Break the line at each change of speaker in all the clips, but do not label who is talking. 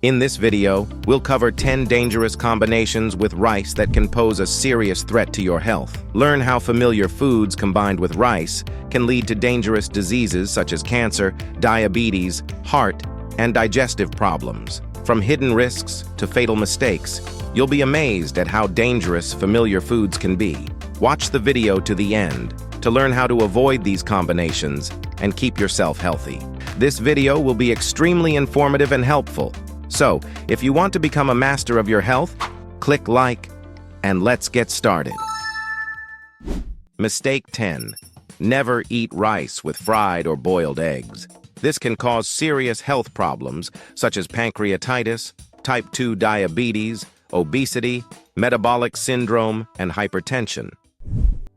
In this video, we'll cover 10 dangerous combinations with rice that can pose a serious threat to your health. Learn how familiar foods combined with rice can lead to dangerous diseases such as cancer, diabetes, heart, and digestive problems. From hidden risks to fatal mistakes, you'll be amazed at how dangerous familiar foods can be. Watch the video to the end to learn how to avoid these combinations and keep yourself healthy. This video will be extremely informative and helpful. So, if you want to become a master of your health, click like, and let's get started. Mistake 10. Never eat rice with fried or boiled eggs. This can cause serious health problems such as pancreatitis, type 2 diabetes, obesity, metabolic syndrome, and hypertension.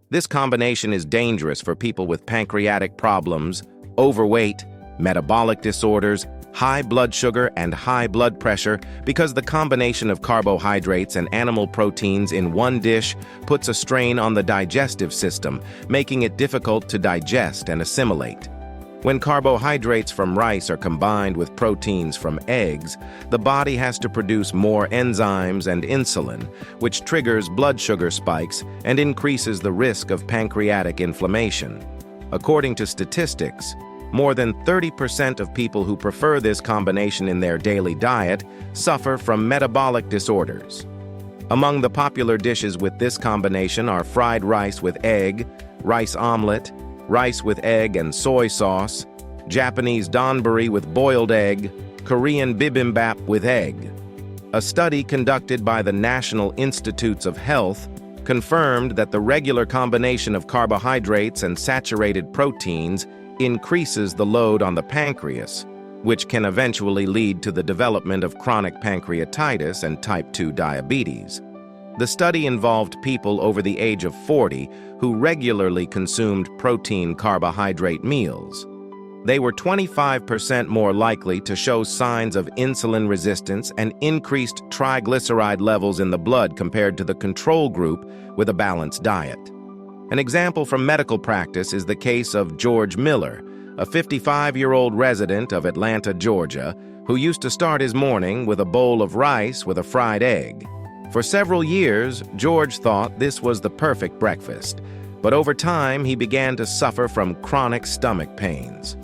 This combination is dangerous for people with pancreatic problems, overweight, metabolic disorders, high blood sugar, and high blood pressure because the combination of carbohydrates and animal proteins in one dish puts a strain on the digestive system, making it difficult to digest and assimilate. When carbohydrates from rice are combined with proteins from eggs, the body has to produce more enzymes and insulin, which triggers blood sugar spikes and increases the risk of pancreatic inflammation. According to statistics, more than 30% of people who prefer this combination in their daily diet suffer from metabolic disorders. Among the popular dishes with this combination are fried rice with egg, rice omelet, rice with egg and soy sauce, Japanese donburi with boiled egg, Korean bibimbap with egg. A study conducted by the National Institutes of Health confirmed that the regular combination of carbohydrates and saturated proteins increases the load on the pancreas, which can eventually lead to the development of chronic pancreatitis and type 2 diabetes. The study involved people over the age of 40 who regularly consumed protein-carbohydrate meals. They were 25% more likely to show signs of insulin resistance and increased triglyceride levels in the blood compared to the control group with a balanced diet. An example from medical practice is the case of George Miller, a 55-year-old resident of Atlanta, Georgia, who used to start his morning with a bowl of rice with a fried egg. For several years, George thought this was the perfect breakfast, but over time he began to suffer from chronic stomach pains.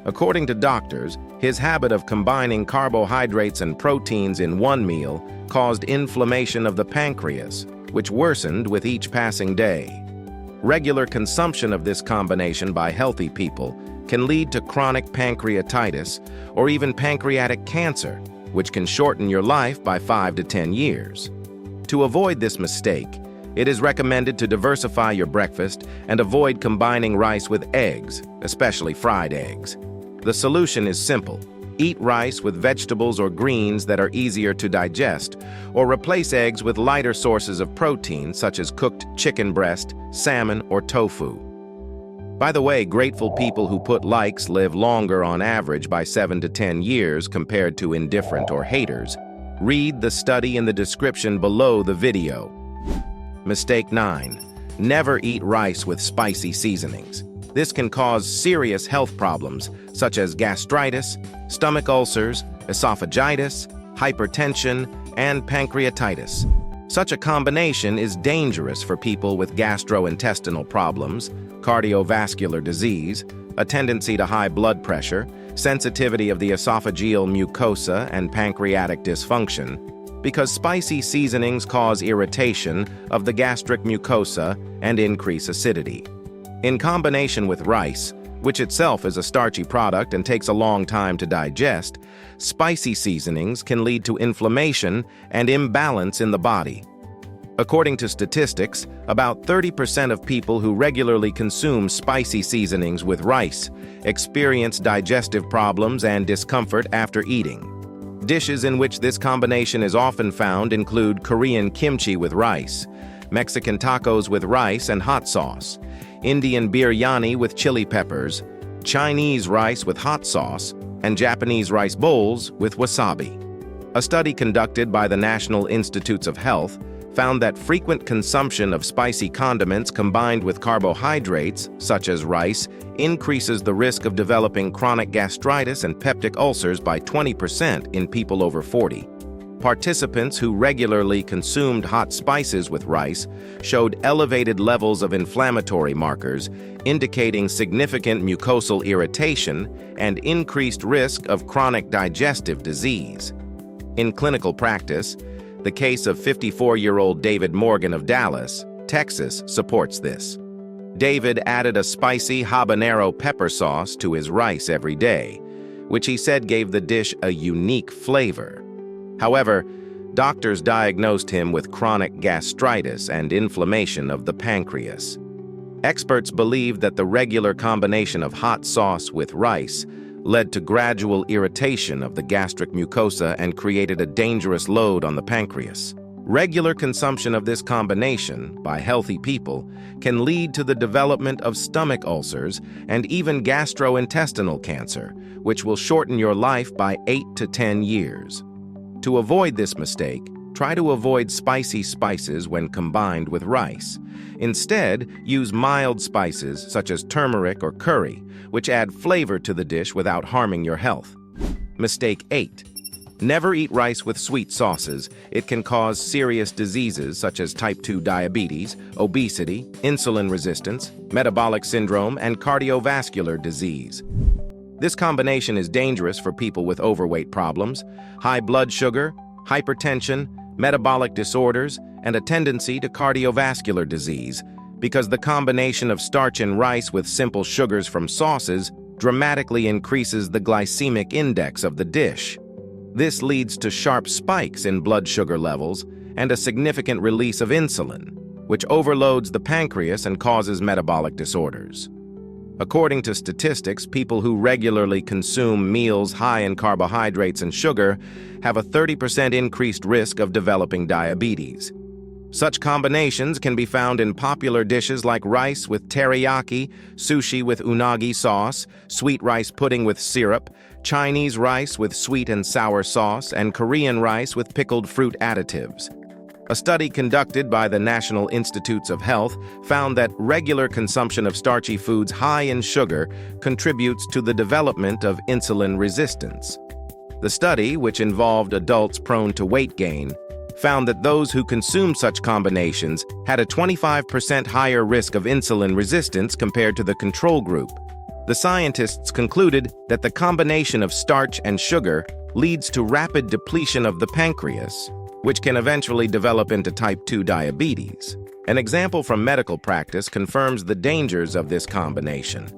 According to doctors, his habit of combining carbohydrates and proteins in one meal caused inflammation of the pancreas, which worsened with each passing day. Regular consumption of this combination by healthy people can lead to chronic pancreatitis or even pancreatic cancer, which can shorten your life by 5 to 10 years. To avoid this mistake, it is recommended to diversify your breakfast and avoid combining rice with eggs, especially fried eggs. The solution is simple. Eat rice with vegetables or greens that are easier to digest, or replace eggs with lighter sources of protein such as cooked chicken breast, salmon, or tofu. By the way, grateful people who put likes live longer on average by 7 to 10 years compared to indifferent or haters. Read the study in the description below the video. Mistake 9. Never eat rice with spicy seasonings. This can cause serious health problems such as gastritis, stomach ulcers, esophagitis, hypertension, and pancreatitis. Such a combination is dangerous for people with gastrointestinal problems, cardiovascular disease, a tendency to high blood pressure, sensitivity of the esophageal mucosa, and pancreatic dysfunction, because spicy seasonings cause irritation of the gastric mucosa and increase acidity. In combination with rice, which itself is a starchy product and takes a long time to digest, spicy seasonings can lead to inflammation and imbalance in the body. According to statistics, about 30% of people who regularly consume spicy seasonings with rice experience digestive problems and discomfort after eating. Dishes in which this combination is often found include Korean kimchi with rice, Mexican tacos with rice and hot sauce, Indian biryani with chili peppers, Chinese rice with hot sauce, and Japanese rice bowls with wasabi. A study conducted by the National Institutes of Health found that frequent consumption of spicy condiments combined with carbohydrates, such as rice, increases the risk of developing chronic gastritis and peptic ulcers by 20% in people over 40. Participants who regularly consumed hot spices with rice showed elevated levels of inflammatory markers, indicating significant mucosal irritation and increased risk of chronic digestive disease. In clinical practice, the case of 54-year-old David Morgan of Dallas, Texas, supports this. David added a spicy habanero pepper sauce to his rice every day, which he said gave the dish a unique flavor. However, doctors diagnosed him with chronic gastritis and inflammation of the pancreas. Experts believe that the regular combination of hot sauce with rice led to gradual irritation of the gastric mucosa and created a dangerous load on the pancreas. Regular consumption of this combination by healthy people can lead to the development of stomach ulcers and even gastrointestinal cancer, which will shorten your life by 8 to 10 years. To avoid this mistake, try to avoid spicy spices when combined with rice. Instead, use mild spices such as turmeric or curry, which add flavor to the dish without harming your health. Mistake 8. Never eat rice with sweet sauces. It can cause serious diseases such as type 2 diabetes, obesity, insulin resistance, metabolic syndrome, and cardiovascular disease. This combination is dangerous for people with overweight problems, high blood sugar, hypertension, metabolic disorders, and a tendency to cardiovascular disease, because the combination of starch in rice with simple sugars from sauces dramatically increases the glycemic index of the dish. This leads to sharp spikes in blood sugar levels and a significant release of insulin, which overloads the pancreas and causes metabolic disorders. According to statistics, people who regularly consume meals high in carbohydrates and sugar have a 30% increased risk of developing diabetes. Such combinations can be found in popular dishes like rice with teriyaki, sushi with unagi sauce, sweet rice pudding with syrup, Chinese rice with sweet and sour sauce, and Korean rice with pickled fruit additives. A study conducted by the National Institutes of Health found that regular consumption of starchy foods high in sugar contributes to the development of insulin resistance. The study, which involved adults prone to weight gain, found that those who consumed such combinations had a 25% higher risk of insulin resistance compared to the control group. The scientists concluded that the combination of starch and sugar leads to rapid depletion of the pancreas, which can eventually develop into type 2 diabetes. An example from medical practice confirms the dangers of this combination.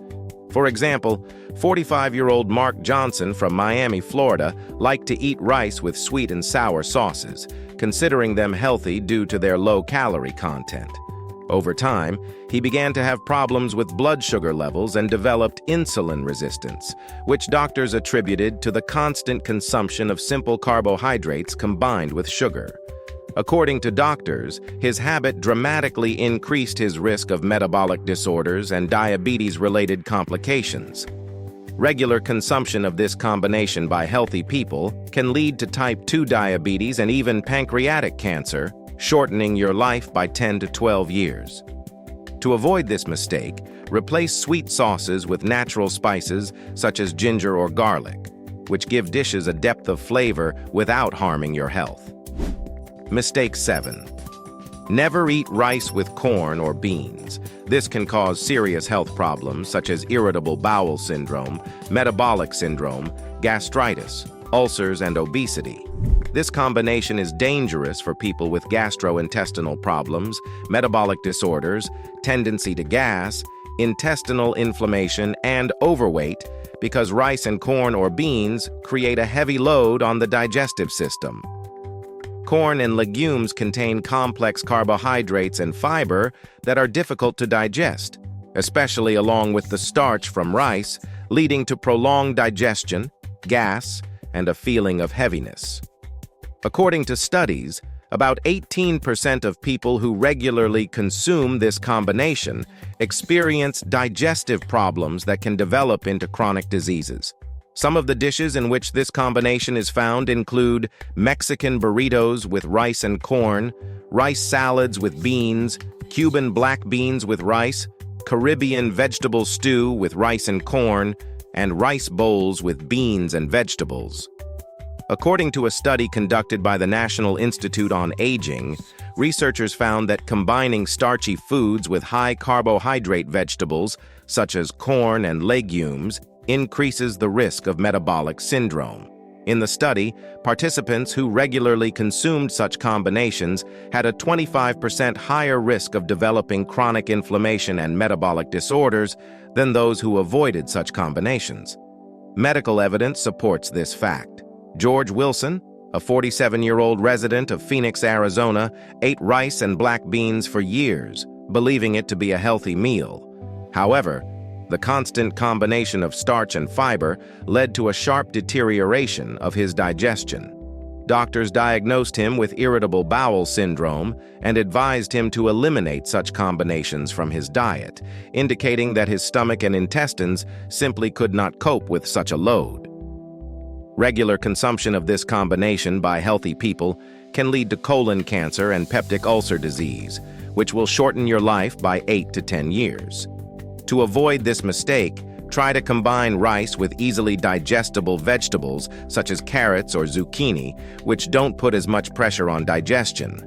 For example, 45-year-old Mark Johnson from Miami, Florida, liked to eat rice with sweet and sour sauces, considering them healthy due to their low-calorie content. Over time, he began to have problems with blood sugar levels and developed insulin resistance, which doctors attributed to the constant consumption of simple carbohydrates combined with sugar. According to doctors, his habit dramatically increased his risk of metabolic disorders and diabetes-related complications. Regular consumption of this combination by healthy people can lead to type 2 diabetes and even pancreatic cancer, shortening your life by 10 to 12 years. To avoid this mistake, replace sweet sauces with natural spices such as ginger or garlic, which give dishes a depth of flavor without harming your health. Mistake 7. Never eat rice with corn or beans. This can cause serious health problems such as irritable bowel syndrome, metabolic syndrome, gastritis, ulcers, and obesity. This combination is dangerous for people with gastrointestinal problems, metabolic disorders, tendency to gas, intestinal inflammation, and overweight because rice and corn or beans create a heavy load on the digestive system. Corn and legumes contain complex carbohydrates and fiber that are difficult to digest, especially along with the starch from rice, leading to prolonged digestion, gas, and a feeling of heaviness. According to studies, about 18% of people who regularly consume this combination experience digestive problems that can develop into chronic diseases. Some of the dishes in which this combination is found include Mexican burritos with rice and corn, rice salads with beans, Cuban black beans with rice, Caribbean vegetable stew with rice and corn, and rice bowls with beans and vegetables. According to a study conducted by the National Institute on Aging, researchers found that combining starchy foods with high carbohydrate vegetables, such as corn and legumes, increases the risk of metabolic syndrome. In the study, participants who regularly consumed such combinations had a 25% higher risk of developing chronic inflammation and metabolic disorders than those who avoided such combinations. Medical evidence supports this fact. George Wilson, a 47-year-old resident of Phoenix, Arizona, ate rice and black beans for years, believing it to be a healthy meal. However, the constant combination of starch and fiber led to a sharp deterioration of his digestion. Doctors diagnosed him with irritable bowel syndrome and advised him to eliminate such combinations from his diet, indicating that his stomach and intestines simply could not cope with such a load. Regular consumption of this combination by healthy people can lead to colon cancer and peptic ulcer disease, which will shorten your life by 8 to 10 years. To avoid this mistake, try to combine rice with easily digestible vegetables such as carrots or zucchini, which don't put as much pressure on digestion.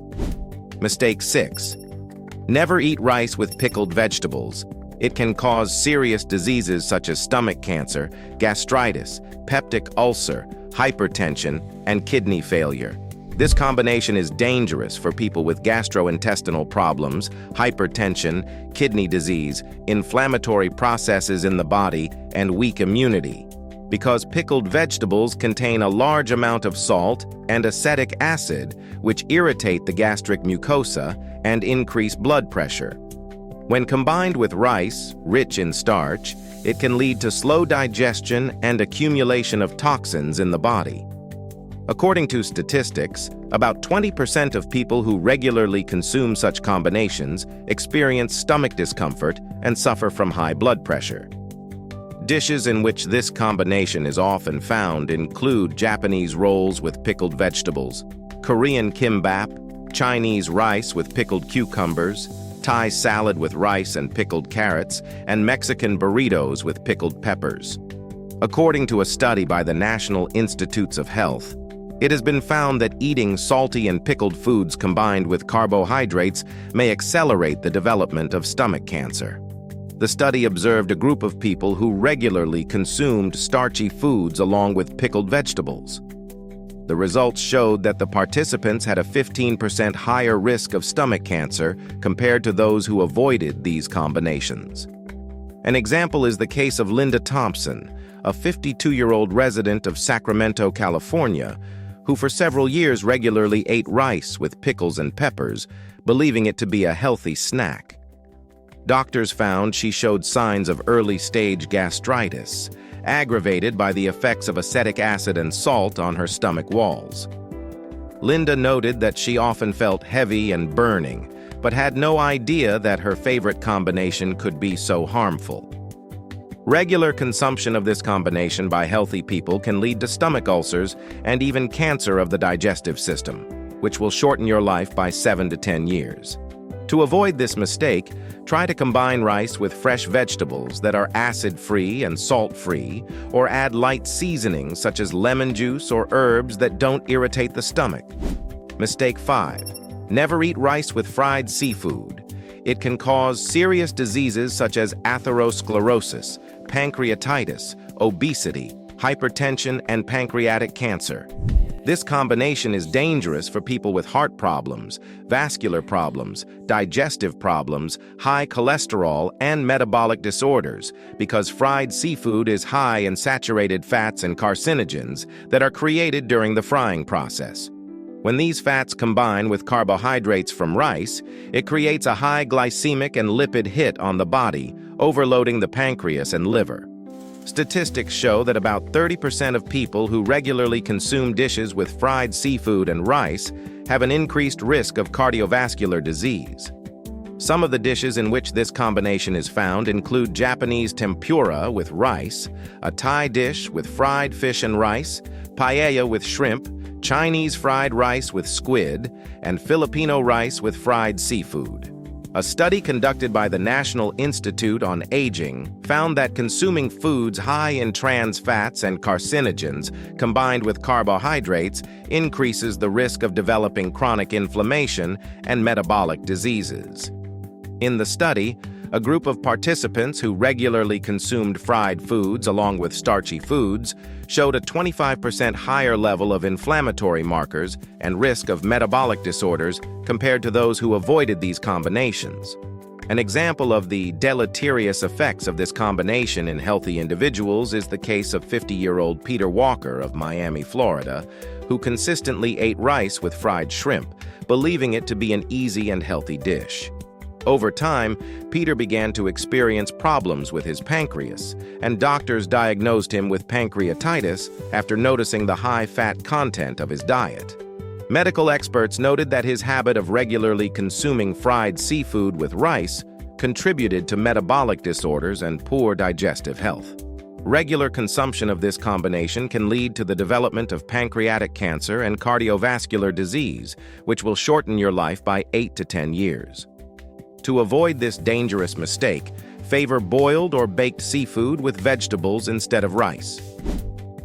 Mistake 6. Never eat rice with pickled vegetables. It can cause serious diseases such as stomach cancer, gastritis, peptic ulcer, hypertension, and kidney failure. This combination is dangerous for people with gastrointestinal problems, hypertension, kidney disease, inflammatory processes in the body, and weak immunity, because pickled vegetables contain a large amount of salt and acetic acid, which irritate the gastric mucosa and increase blood pressure. When combined with rice, rich in starch, it can lead to slow digestion and accumulation of toxins in the body. According to statistics, about 20% of people who regularly consume such combinations experience stomach discomfort and suffer from high blood pressure. Dishes in which this combination is often found include Japanese rolls with pickled vegetables, Korean kimbap, Chinese rice with pickled cucumbers, Thai salad with rice and pickled carrots, and Mexican burritos with pickled peppers. According to a study by the National Institutes of Health, it has been found that eating salty and pickled foods combined with carbohydrates may accelerate the development of stomach cancer. The study observed a group of people who regularly consumed starchy foods along with pickled vegetables. The results showed that the participants had a 15% higher risk of stomach cancer compared to those who avoided these combinations. An example is the case of Linda Thompson, a 52-year-old resident of Sacramento, California, who for several years regularly ate rice with pickles and peppers, believing it to be a healthy snack. Doctors found she showed signs of early-stage gastritis, aggravated by the effects of acetic acid and salt on her stomach walls. Linda noted that she often felt heavy and burning, but had no idea that her favorite combination could be so harmful. Regular consumption of this combination by healthy people can lead to stomach ulcers and even cancer of the digestive system, which will shorten your life by 7 to 10 years. To avoid this mistake, try to combine rice with fresh vegetables that are acid-free and salt-free, or add light seasonings such as lemon juice or herbs that don't irritate the stomach. Mistake 5. Never eat rice with fried seafood. It can cause serious diseases such as atherosclerosis, pancreatitis, obesity, hypertension, and pancreatic cancer. This combination is dangerous for people with heart problems, vascular problems, digestive problems, high cholesterol, and metabolic disorders, because fried seafood is high in saturated fats and carcinogens that are created during the frying process. When these fats combine with carbohydrates from rice, it creates a high glycemic and lipid hit on the body, overloading the pancreas and liver. Statistics show that about 30% of people who regularly consume dishes with fried seafood and rice have an increased risk of cardiovascular disease. Some of the dishes in which this combination is found include Japanese tempura with rice, a Thai dish with fried fish and rice, paella with shrimp, Chinese fried rice with squid, and Filipino rice with fried seafood. A study conducted by the National Institute on Aging found that consuming foods high in trans fats and carcinogens combined with carbohydrates increases the risk of developing chronic inflammation and metabolic diseases. In the study, a group of participants who regularly consumed fried foods along with starchy foods showed a 25% higher level of inflammatory markers and risk of metabolic disorders compared to those who avoided these combinations. An example of the deleterious effects of this combination in healthy individuals is the case of 50-year-old Peter Walker of Miami, Florida, who consistently ate rice with fried shrimp, believing it to be an easy and healthy dish. Over time, Peter began to experience problems with his pancreas, and doctors diagnosed him with pancreatitis after noticing the high fat content of his diet. Medical experts noted that his habit of regularly consuming fried seafood with rice contributed to metabolic disorders and poor digestive health. Regular consumption of this combination can lead to the development of pancreatic cancer and cardiovascular disease, which will shorten your life by 8 to 10 years. To avoid this dangerous mistake, favor boiled or baked seafood with vegetables instead of rice.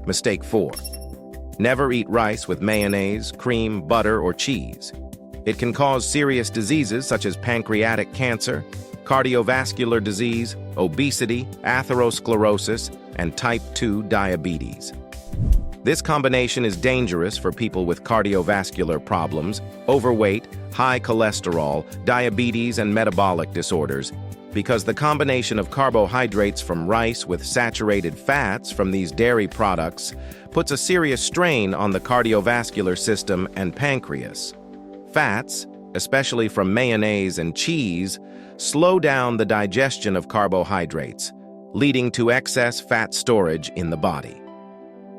Mistake 4. Never eat rice with mayonnaise, cream, butter, or cheese. It can cause serious diseases such as pancreatic cancer, cardiovascular disease, obesity, atherosclerosis, and type 2 diabetes. This combination is dangerous for people with cardiovascular problems, overweight, high cholesterol, diabetes, and metabolic disorders, because the combination of carbohydrates from rice with saturated fats from these dairy products puts a serious strain on the cardiovascular system and pancreas. Fats, especially from mayonnaise and cheese, slow down the digestion of carbohydrates, leading to excess fat storage in the body.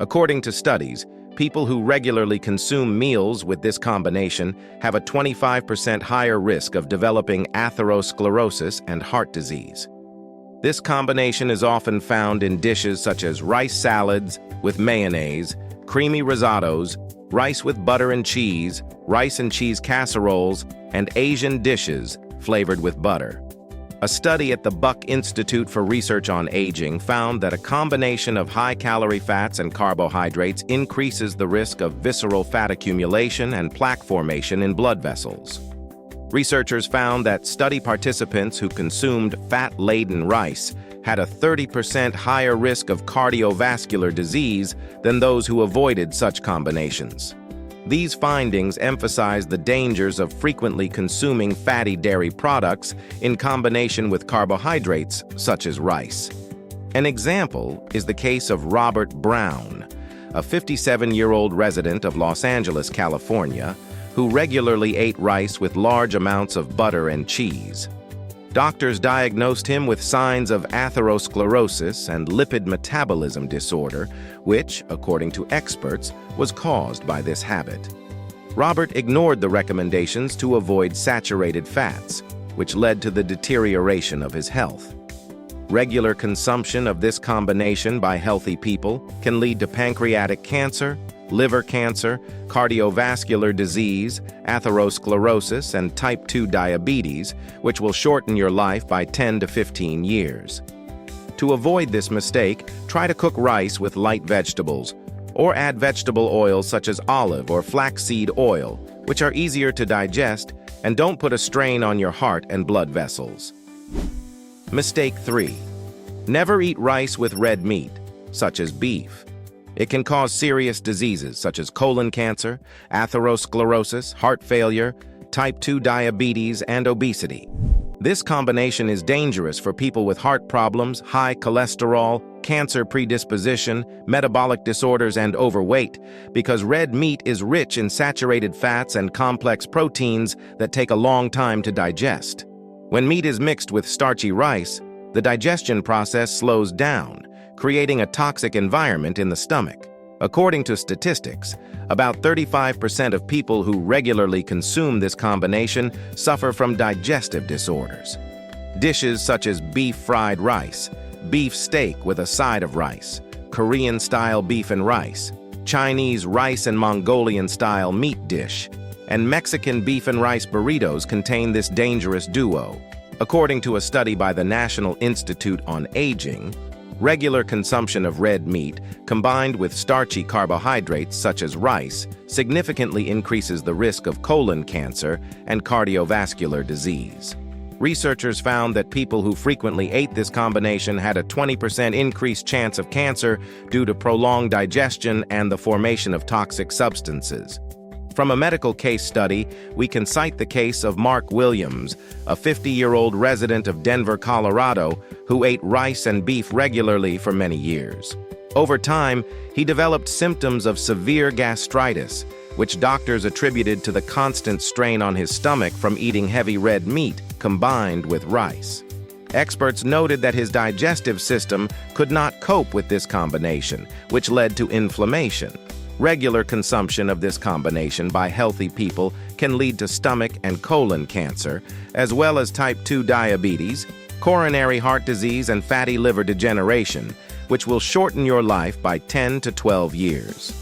According to studies, people who regularly consume meals with this combination have a 25% higher risk of developing atherosclerosis and heart disease. This combination is often found in dishes such as rice salads with mayonnaise, creamy risottos, rice with butter and cheese, rice and cheese casseroles, and Asian dishes flavored with butter. A study at the Buck Institute for Research on Aging found that a combination of high-calorie fats and carbohydrates increases the risk of visceral fat accumulation and plaque formation in blood vessels. Researchers found that study participants who consumed fat-laden rice had a 30% higher risk of cardiovascular disease than those who avoided such combinations. These findings emphasize the dangers of frequently consuming fatty dairy products in combination with carbohydrates, such as rice. An example is the case of Robert Brown, a 57-year-old resident of Los Angeles, California, who regularly ate rice with large amounts of butter and cheese. Doctors diagnosed him with signs of atherosclerosis and lipid metabolism disorder, which, according to experts, was caused by this habit. Robert ignored the recommendations to avoid saturated fats, which led to the deterioration of his health. Regular consumption of this combination by healthy people can lead to pancreatic cancer, liver cancer, cardiovascular disease, atherosclerosis, and type 2 diabetes, which will shorten your life by 10 to 15 years. To avoid this mistake, try to cook rice with light vegetables, or add vegetable oils such as olive or flaxseed oil, which are easier to digest and don't put a strain on your heart and blood vessels. Mistake 3. Never eat rice with red meat, such as beef. It can cause serious diseases such as colon cancer, atherosclerosis, heart failure, type 2 diabetes, and obesity. This combination is dangerous for people with heart problems, high cholesterol, cancer predisposition, metabolic disorders, and overweight, because red meat is rich in saturated fats and complex proteins that take a long time to digest. When meat is mixed with starchy rice, the digestion process slows down, creating a toxic environment in the stomach. According to statistics, about 35% of people who regularly consume this combination suffer from digestive disorders. Dishes such as beef fried rice, beef steak with a side of rice, Korean-style beef and rice, Chinese rice and Mongolian-style meat dish, and Mexican beef and rice burritos contain this dangerous duo. According to a study by the National Institute on Aging, regular consumption of red meat, combined with starchy carbohydrates such as rice, significantly increases the risk of colon cancer and cardiovascular disease. Researchers found that people who frequently ate this combination had a 20% increased chance of cancer due to prolonged digestion and the formation of toxic substances. From a medical case study, we can cite the case of Mark Williams, a 50-year-old resident of Denver, Colorado, who ate rice and beef regularly for many years. Over time, he developed symptoms of severe gastritis, which doctors attributed to the constant strain on his stomach from eating heavy red meat combined with rice. Experts noted that his digestive system could not cope with this combination, which led to inflammation. Regular consumption of this combination by healthy people can lead to stomach and colon cancer, as well as type 2 diabetes, coronary heart disease, and fatty liver degeneration, which will shorten your life by 10 to 12 years.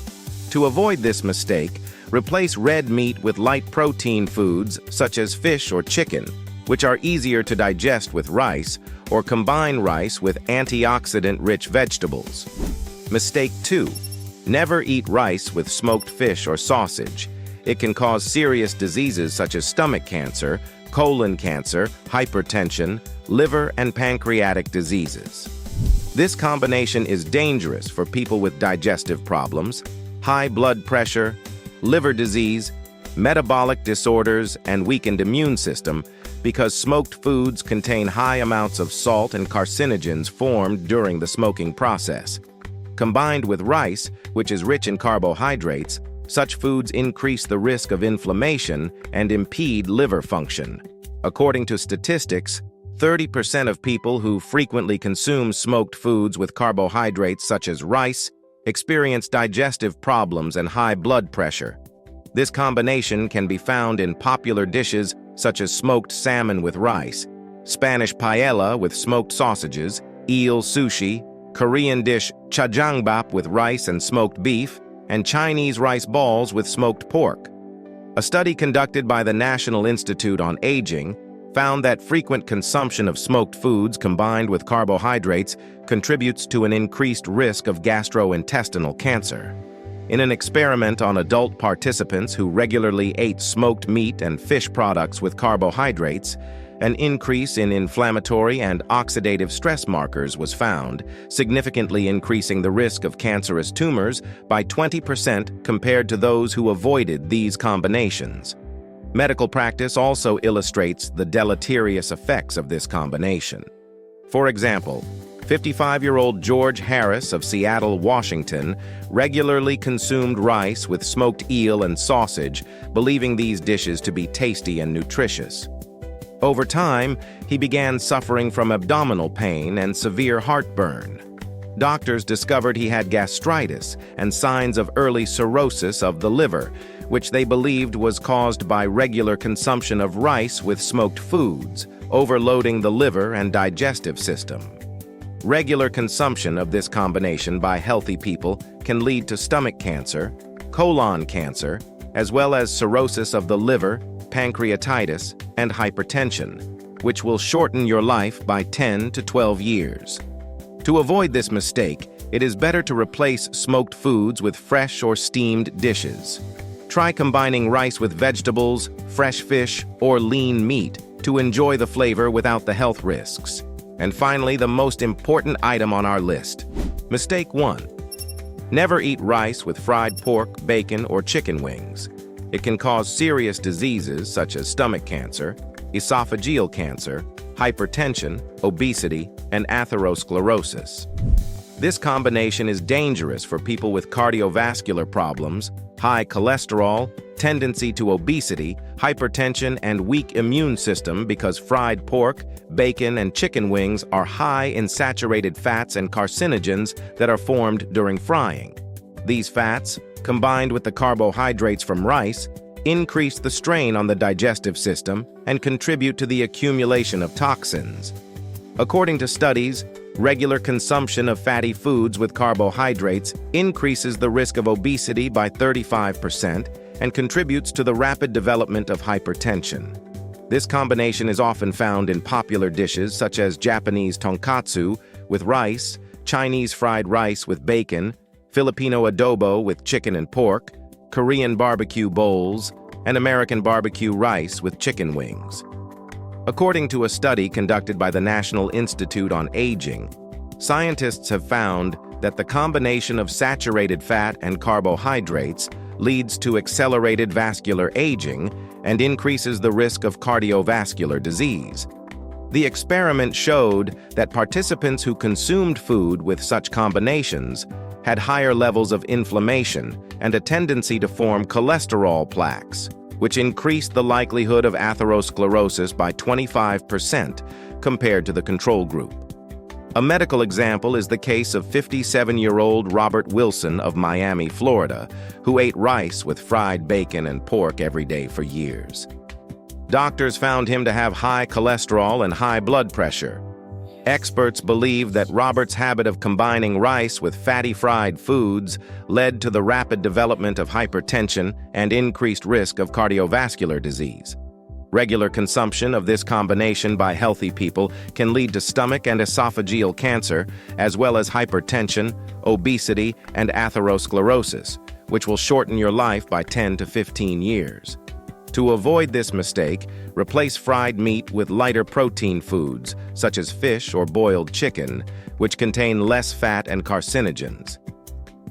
To avoid this mistake, replace red meat with light protein foods such as fish or chicken, which are easier to digest with rice, or combine rice with antioxidant-rich vegetables. Mistake 2. Never eat rice with smoked fish or sausage. It can cause serious diseases such as stomach cancer, colon cancer, hypertension, liver and pancreatic diseases. This combination is dangerous for people with digestive problems, high blood pressure, liver disease, metabolic disorders, and weakened immune system because smoked foods contain high amounts of salt and carcinogens formed during the smoking process. Combined with rice, which is rich in carbohydrates, such foods increase the risk of inflammation and impede liver function. According to statistics, 30% of people who frequently consume smoked foods with carbohydrates such as rice experience digestive problems and high blood pressure. This combination can be found in popular dishes such as smoked salmon with rice, Spanish paella with smoked sausages, eel sushi, Korean dish chajangbap with rice and smoked beef, and Chinese rice balls with smoked pork. A study conducted by the National Institute on Aging found that frequent consumption of smoked foods combined with carbohydrates contributes to an increased risk of gastrointestinal cancer. In an experiment on adult participants who regularly ate smoked meat and fish products with carbohydrates, an increase in inflammatory and oxidative stress markers was found, significantly increasing the risk of cancerous tumors by 20% compared to those who avoided these combinations. Medical practice also illustrates the deleterious effects of this combination. For example, 55-year-old George Harris of Seattle, Washington, regularly consumed rice with smoked eel and sausage, believing these dishes to be tasty and nutritious. Over time, he began suffering from abdominal pain and severe heartburn. Doctors discovered he had gastritis and signs of early cirrhosis of the liver, which they believed was caused by regular consumption of rice with smoked foods, overloading the liver and digestive system. Regular consumption of this combination by healthy people can lead to stomach cancer, colon cancer, as well as cirrhosis of the liver, pancreatitis, and hypertension, which will shorten your life by 10 to 12 years. To avoid this mistake, it is better to replace smoked foods with fresh or steamed dishes. Try combining rice with vegetables, fresh fish, or lean meat to enjoy the flavor without the health risks. And finally, the most important item on our list. Mistake 1. Never eat rice with fried pork, bacon, or chicken wings. It can cause serious diseases such as stomach cancer, esophageal cancer, hypertension, obesity, and atherosclerosis. This combination is dangerous for people with cardiovascular problems, high cholesterol, tendency to obesity, hypertension, and weak immune system because fried pork, bacon, and chicken wings are high in saturated fats and carcinogens that are formed during frying. These fats, combined with the carbohydrates from rice, increase the strain on the digestive system and contribute to the accumulation of toxins. According to studies, regular consumption of fatty foods with carbohydrates increases the risk of obesity by 35% and contributes to the rapid development of hypertension. This combination is often found in popular dishes such as Japanese tonkatsu with rice, Chinese fried rice with bacon, Filipino adobo with chicken and pork, Korean barbecue bowls, and American barbecue rice with chicken wings. According to a study conducted by the National Institute on Aging, scientists have found that the combination of saturated fat and carbohydrates leads to accelerated vascular aging and increases the risk of cardiovascular disease. The experiment showed that participants who consumed food with such combinations had higher levels of inflammation and a tendency to form cholesterol plaques, which increased the likelihood of atherosclerosis by 25% compared to the control group. A medical example is the case of 57-year-old Robert Wilson of Miami, Florida, who ate rice with fried bacon and pork every day for years. Doctors found him to have high cholesterol and high blood pressure. Experts believe that Robert's habit of combining rice with fatty fried foods led to the rapid development of hypertension and increased risk of cardiovascular disease. Regular consumption of this combination by healthy people can lead to stomach and esophageal cancer, as well as hypertension, obesity, and atherosclerosis, which will shorten your life by 10 to 15 years. To avoid this mistake, replace fried meat with lighter protein foods, such as fish or boiled chicken, which contain less fat and carcinogens.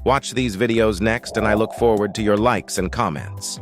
Watch these videos next, and I look forward to your likes and comments.